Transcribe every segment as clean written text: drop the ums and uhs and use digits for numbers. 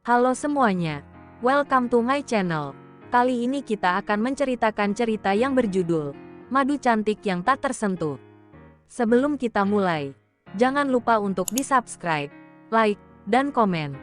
Halo semuanya, welcome to my channel. Kali ini kita akan menceritakan cerita yang berjudul Madu Cantik yang Tak Tersentuh. Sebelum kita mulai, jangan lupa untuk di-subscribe, like, dan komen.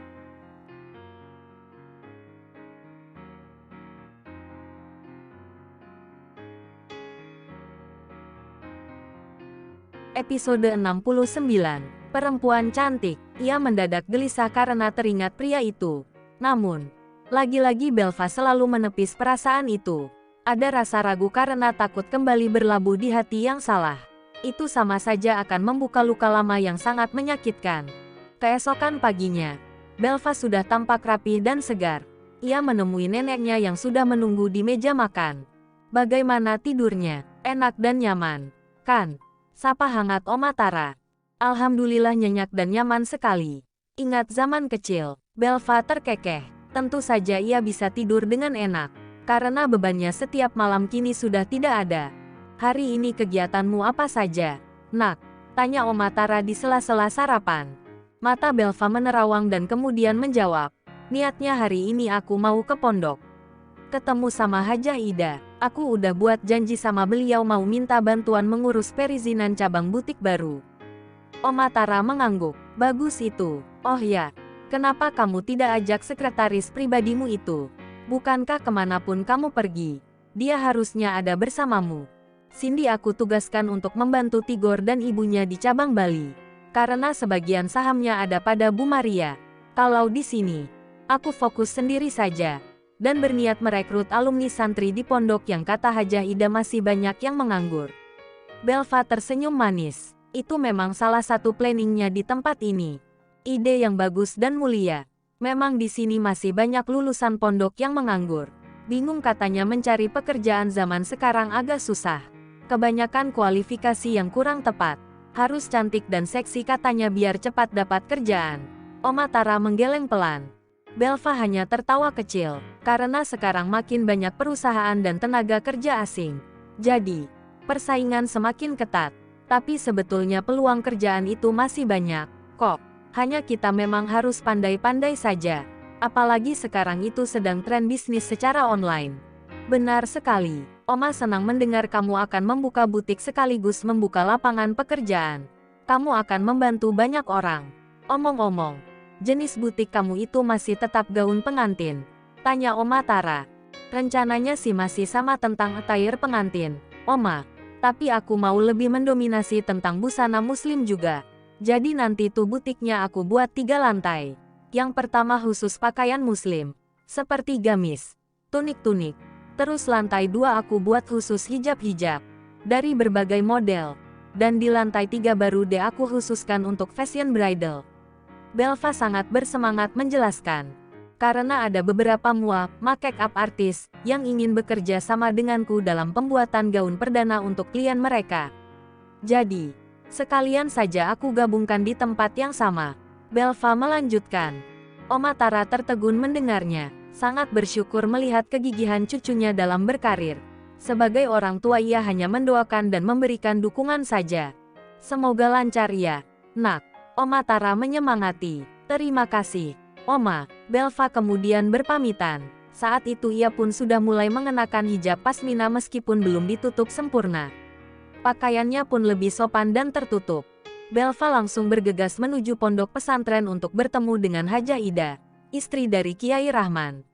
Episode 69, Perempuan Cantik. Ia mendadak gelisah karena teringat pria itu. Namun, lagi-lagi Belva selalu menepis perasaan itu. Ada rasa ragu karena takut kembali berlabuh di hati yang salah. Itu sama saja akan membuka luka lama yang sangat menyakitkan. Keesokan paginya, Belva sudah tampak rapi dan segar. Ia menemui neneknya yang sudah menunggu di meja makan. Bagaimana tidurnya? Enak dan nyaman, kan? Sapa hangat Oma Tara. Alhamdulillah nyenyak dan nyaman sekali. Ingat zaman kecil, Belva terkekeh. Tentu saja ia bisa tidur dengan enak. Karena bebannya setiap malam kini sudah tidak ada. Hari ini kegiatanmu apa saja, nak? Tanya Oma Tara di sela-sela sarapan. Mata Belva menerawang dan kemudian menjawab. Niatnya hari ini aku mau ke pondok. Ketemu sama Hajah Ida. Aku udah buat janji sama beliau mau minta bantuan mengurus perizinan cabang butik baru. Oma Tara mengangguk. Bagus itu. Oh ya, kenapa kamu tidak ajak sekretaris pribadimu itu? Bukankah kemanapun kamu pergi, dia harusnya ada bersamamu? Cindy aku tugaskan untuk membantu Tigor dan ibunya di cabang Bali. Karena sebagian sahamnya ada pada Bu Maria. Kalau di sini, aku fokus sendiri saja. Dan berniat merekrut alumni santri di pondok yang kata Hajah Ida masih banyak yang menganggur. Belva tersenyum manis. Itu memang salah satu planningnya di tempat ini. Ide yang bagus dan mulia. Memang di sini masih banyak lulusan pondok yang menganggur. Bingung katanya mencari pekerjaan zaman sekarang agak susah. Kebanyakan kualifikasi yang kurang tepat. Harus cantik dan seksi katanya biar cepat dapat kerjaan. Oma Tara menggeleng pelan. Belva hanya tertawa kecil, karena sekarang makin banyak perusahaan dan tenaga kerja asing. Jadi, persaingan semakin ketat. Tapi sebetulnya peluang kerjaan itu masih banyak, kok. Hanya kita memang harus pandai-pandai saja. Apalagi sekarang itu sedang tren bisnis secara online. Benar sekali. Oma senang mendengar kamu akan membuka butik sekaligus membuka lapangan pekerjaan. Kamu akan membantu banyak orang. Omong-omong, jenis butik kamu itu masih tetap gaun pengantin? Tanya Oma Tara. Rencananya sih masih sama tentang attire pengantin, Oma. Tapi aku mau lebih mendominasi tentang busana muslim juga. Jadi nanti tuh butiknya aku buat 3 lantai. Yang pertama khusus pakaian muslim, seperti gamis, tunik-tunik. Terus lantai 2 aku buat khusus hijab-hijab, dari berbagai model. Dan di lantai 3 baru deh aku khususkan untuk fashion bridal. Belva sangat bersemangat menjelaskan. Karena ada beberapa make-up artis yang ingin bekerja sama denganku dalam pembuatan gaun perdana untuk klien mereka. Jadi, sekalian saja aku gabungkan di tempat yang sama. Belva melanjutkan. Oma Tara tertegun mendengarnya, sangat bersyukur melihat kegigihan cucunya dalam berkarir. Sebagai orang tua ia hanya mendoakan dan memberikan dukungan saja. Semoga lancar ya, nak. Oma Tara menyemangati. Terima kasih, Oma. Belva kemudian berpamitan. Saat itu ia pun sudah mulai mengenakan hijab pasmina meskipun belum ditutup sempurna. Pakaiannya pun lebih sopan dan tertutup. Belva langsung bergegas menuju pondok pesantren untuk bertemu dengan Hajah Ida, istri dari Kiai Rahman.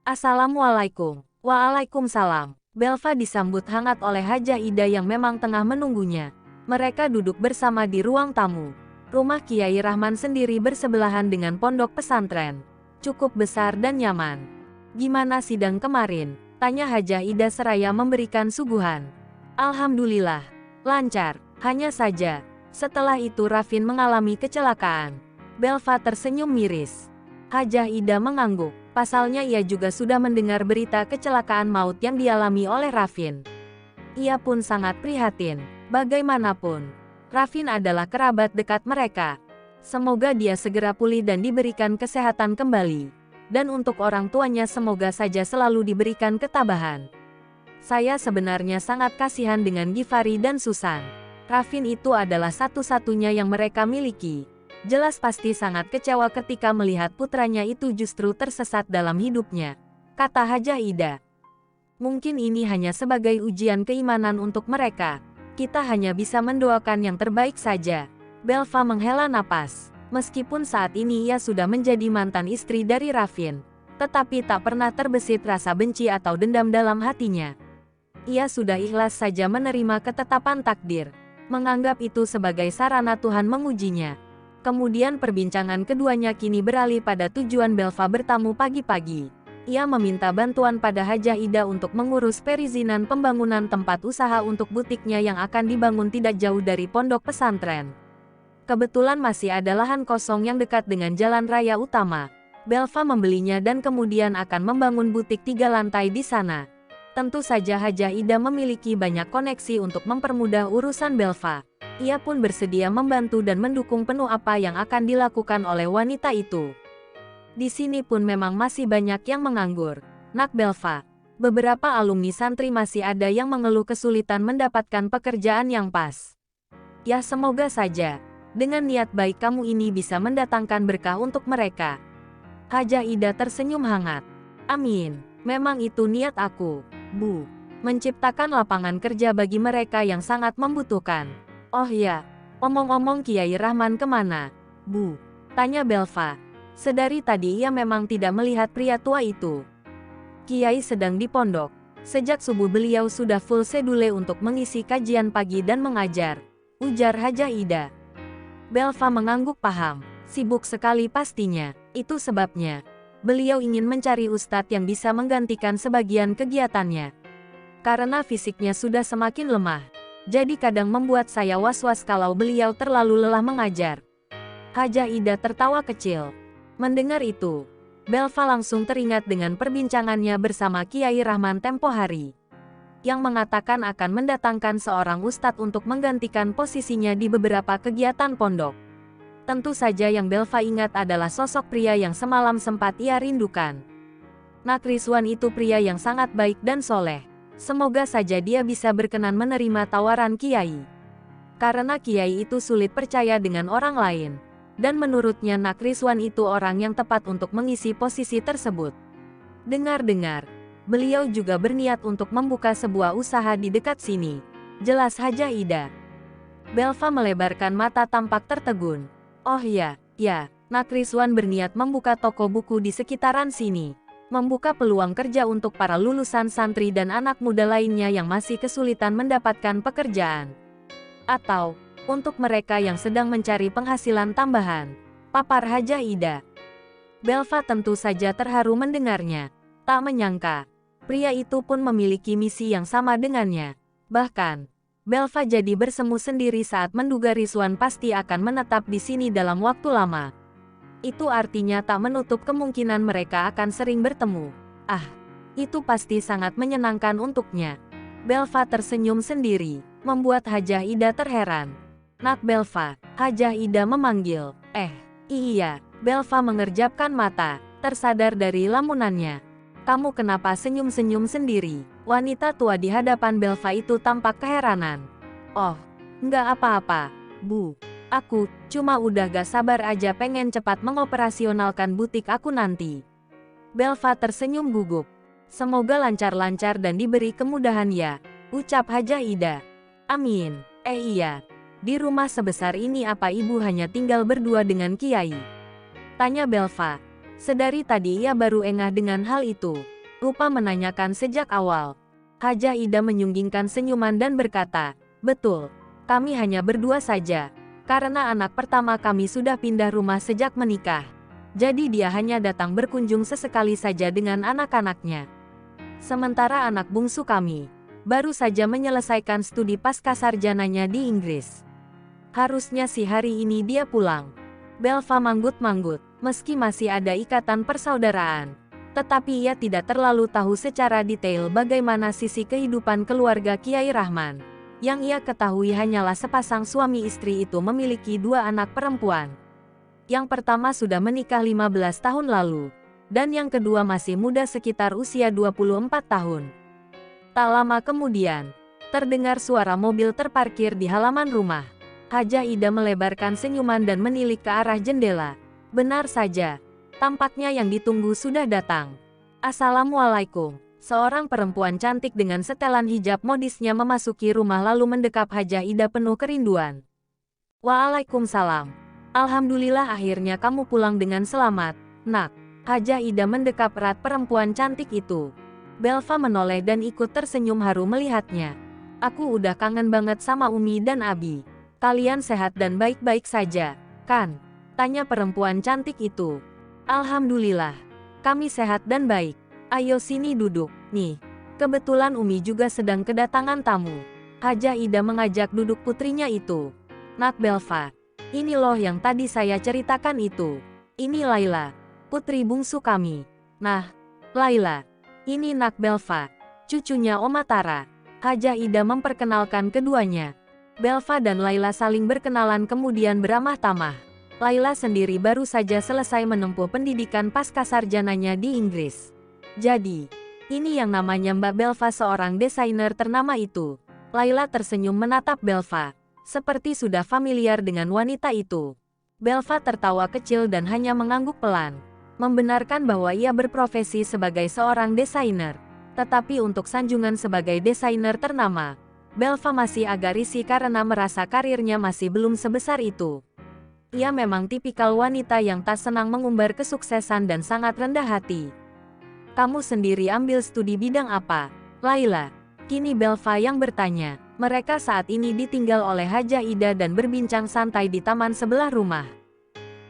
Assalamualaikum. Waalaikumsalam. Belva disambut hangat oleh Hajah Ida yang memang tengah menunggunya. Mereka duduk bersama di ruang tamu. Rumah Kiai Rahman sendiri bersebelahan dengan pondok pesantren. Cukup besar dan nyaman. Gimana sidang kemarin? Tanya Hajah Ida seraya memberikan suguhan. Alhamdulillah, lancar. Hanya saja, setelah itu Rafin mengalami kecelakaan. Belva tersenyum miris. Hajah Ida mengangguk. Pasalnya ia juga sudah mendengar berita kecelakaan maut yang dialami oleh Rafin. Ia pun sangat prihatin. Bagaimanapun, Rafin adalah kerabat dekat mereka. Semoga dia segera pulih dan diberikan kesehatan kembali. Dan untuk orang tuanya semoga saja selalu diberikan ketabahan. Saya sebenarnya sangat kasihan dengan Givari dan Susan. Rafin itu adalah satu-satunya yang mereka miliki. Jelas pasti sangat kecewa ketika melihat putranya itu justru tersesat dalam hidupnya, kata Hajah Ida. Mungkin ini hanya sebagai ujian keimanan untuk mereka. Kita hanya bisa mendoakan yang terbaik saja. Belva menghela napas. Meskipun saat ini ia sudah menjadi mantan istri dari Raffin, tetapi tak pernah terbesit rasa benci atau dendam dalam hatinya. Ia sudah ikhlas saja menerima ketetapan takdir, menganggap itu sebagai sarana Tuhan mengujinya. Kemudian perbincangan keduanya kini beralih pada tujuan Belva bertamu pagi-pagi. Ia meminta bantuan pada Hajah Ida untuk mengurus perizinan pembangunan tempat usaha untuk butiknya yang akan dibangun tidak jauh dari pondok pesantren. Kebetulan masih ada lahan kosong yang dekat dengan jalan raya utama. Belva membelinya dan kemudian akan membangun butik 3 lantai di sana. Tentu saja Hajah Ida memiliki banyak koneksi untuk mempermudah urusan Belva. Ia pun bersedia membantu dan mendukung penuh apa yang akan dilakukan oleh wanita itu. Di sini pun memang masih banyak yang menganggur. Nak Belva, beberapa alumni santri masih ada yang mengeluh kesulitan mendapatkan pekerjaan yang pas. Ya semoga saja, dengan niat baik kamu ini bisa mendatangkan berkah untuk mereka. Hajah Ida tersenyum hangat. Amin, memang itu niat aku, Bu. Menciptakan lapangan kerja bagi mereka yang sangat membutuhkan. Oh ya, omong-omong Kiai Rahman kemana, Bu? Tanya Belva. Sedari tadi ia memang tidak melihat pria tua itu. Kiai sedang di pondok. Sejak subuh beliau sudah full sedule untuk mengisi kajian pagi dan mengajar, ujar Hajah Ida. Belva mengangguk paham. Sibuk sekali pastinya. Itu sebabnya beliau ingin mencari ustadz yang bisa menggantikan sebagian kegiatannya. Karena fisiknya sudah semakin lemah. Jadi kadang membuat saya was-was kalau beliau terlalu lelah mengajar. Hajah Ida tertawa kecil. Mendengar itu, Belva langsung teringat dengan perbincangannya bersama Kiai Rahman tempo hari, yang mengatakan akan mendatangkan seorang ustadz untuk menggantikan posisinya di beberapa kegiatan pondok. Tentu saja yang Belva ingat adalah sosok pria yang semalam sempat ia rindukan. Nak Rizwan itu pria yang sangat baik dan soleh. Semoga saja dia bisa berkenan menerima tawaran Kiai. Karena Kiai itu sulit percaya dengan orang lain. Dan menurutnya Nak Rizwan itu orang yang tepat untuk mengisi posisi tersebut. Dengar-dengar, beliau juga berniat untuk membuka sebuah usaha di dekat sini. Jelas Hajah Ida. Belva melebarkan mata tampak tertegun. Oh ya, Nak Rizwan berniat membuka toko buku di sekitaran sini. Membuka peluang kerja untuk para lulusan santri dan anak muda lainnya yang masih kesulitan mendapatkan pekerjaan. Atau, untuk mereka yang sedang mencari penghasilan tambahan, papar Hajah Ida. Belva tentu saja terharu mendengarnya. Tak menyangka, pria itu pun memiliki misi yang sama dengannya. Bahkan, Belva jadi bersemu sendiri saat menduga Rizwan pasti akan menetap di sini dalam waktu lama. Itu artinya tak menutup kemungkinan mereka akan sering bertemu. Ah, itu pasti sangat menyenangkan untuknya. Belva tersenyum sendiri, membuat Hajah Ida terheran. Nak Belva, Hajah Ida memanggil. Iya, Belva mengerjapkan mata, tersadar dari lamunannya. Kamu kenapa senyum-senyum sendiri? Wanita tua di hadapan Belva itu tampak keheranan. Oh, nggak apa-apa, Bu. Aku cuma udah gak sabar aja pengen cepat mengoperasionalkan butik aku nanti. Belva tersenyum gugup. Semoga lancar-lancar dan diberi kemudahan ya, ucap Hajah Ida. Amin. Iya, di rumah sebesar ini apa ibu hanya tinggal berdua dengan Kiai? Tanya Belva. Sedari tadi ia baru engah dengan hal itu. Rupa menanyakan sejak awal. Hajah Ida menyunggingkan senyuman dan berkata, betul, kami hanya berdua saja. Karena anak pertama kami sudah pindah rumah sejak menikah. Jadi dia hanya datang berkunjung sesekali saja dengan anak-anaknya. Sementara anak bungsu kami baru saja menyelesaikan studi pascasarjananya di Inggris. Harusnya sih hari ini dia pulang. Belva manggut-manggut, meski masih ada ikatan persaudaraan. Tetapi ia tidak terlalu tahu secara detail bagaimana sisi kehidupan keluarga Kiai Rahman. Yang ia ketahui hanyalah sepasang suami istri itu memiliki 2 anak perempuan. Yang pertama sudah menikah 15 tahun lalu, dan yang kedua masih muda sekitar usia 24 tahun. Tak lama kemudian, terdengar suara mobil terparkir di halaman rumah. Hajah Ida melebarkan senyuman dan menilik ke arah jendela. Benar saja. Tampaknya yang ditunggu sudah datang. Assalamualaikum. Seorang perempuan cantik dengan setelan hijab modisnya memasuki rumah lalu mendekap Hajah Ida penuh kerinduan. Waalaikumsalam. Alhamdulillah akhirnya kamu pulang dengan selamat, nak. Hajah Ida mendekap erat perempuan cantik itu. Belva menoleh dan ikut tersenyum haru melihatnya. Aku udah kangen banget sama Umi dan Abi. Kalian sehat dan baik-baik saja, kan? Tanya perempuan cantik itu. Alhamdulillah. Kami sehat dan baik. Ayo sini duduk, nih. Kebetulan Umi juga sedang kedatangan tamu. Hajah Ida mengajak duduk putrinya itu. Nak Belva. Ini loh yang tadi saya ceritakan itu. Ini Laila, putri bungsu kami. Nah, Laila. Ini Nak Belva, cucunya Oma Tara. Hajah Ida memperkenalkan keduanya. Belva dan Laila saling berkenalan kemudian beramah tamah. Laila sendiri baru saja selesai menempuh pendidikan pascasarjananya di Inggris. Jadi, ini yang namanya Mbak Belva seorang desainer ternama itu. Laila tersenyum menatap Belva. Seperti sudah familiar dengan wanita itu. Belva tertawa kecil dan hanya mengangguk pelan. Membenarkan bahwa ia berprofesi sebagai seorang desainer. Tetapi untuk sanjungan sebagai desainer ternama, Belva masih agak risih karena merasa karirnya masih belum sebesar itu. Ia memang tipikal wanita yang tak senang mengumbar kesuksesan dan sangat rendah hati. Kamu sendiri ambil studi bidang apa, Laila? Kini Belva yang bertanya. Mereka saat ini ditinggal oleh Hajah Ida dan berbincang santai di taman sebelah rumah.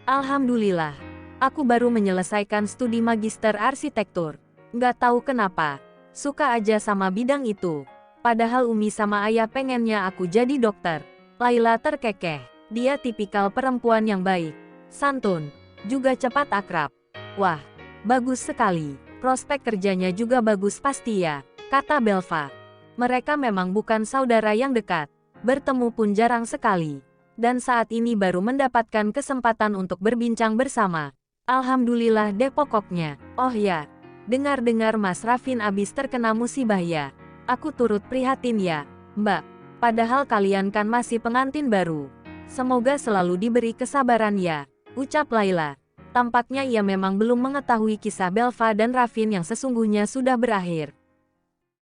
Alhamdulillah, aku baru menyelesaikan studi magister arsitektur. Nggak tahu kenapa, suka aja sama bidang itu. Padahal Umi sama ayah pengennya aku jadi dokter. Laila terkekeh. Dia tipikal perempuan yang baik, santun, juga cepat akrab. Wah, bagus sekali. Prospek kerjanya juga bagus pasti ya, kata Belva. Mereka memang bukan saudara yang dekat, bertemu pun jarang sekali. Dan saat ini baru mendapatkan kesempatan untuk berbincang bersama. Alhamdulillah deh pokoknya. Oh ya, dengar-dengar Mas Rafin abis terkena musibah ya. Aku turut prihatin ya, Mbak. Padahal kalian kan masih pengantin baru. Semoga selalu diberi kesabaran ya, ucap Laila. Tampaknya ia memang belum mengetahui kisah Belva dan Rafin yang sesungguhnya sudah berakhir.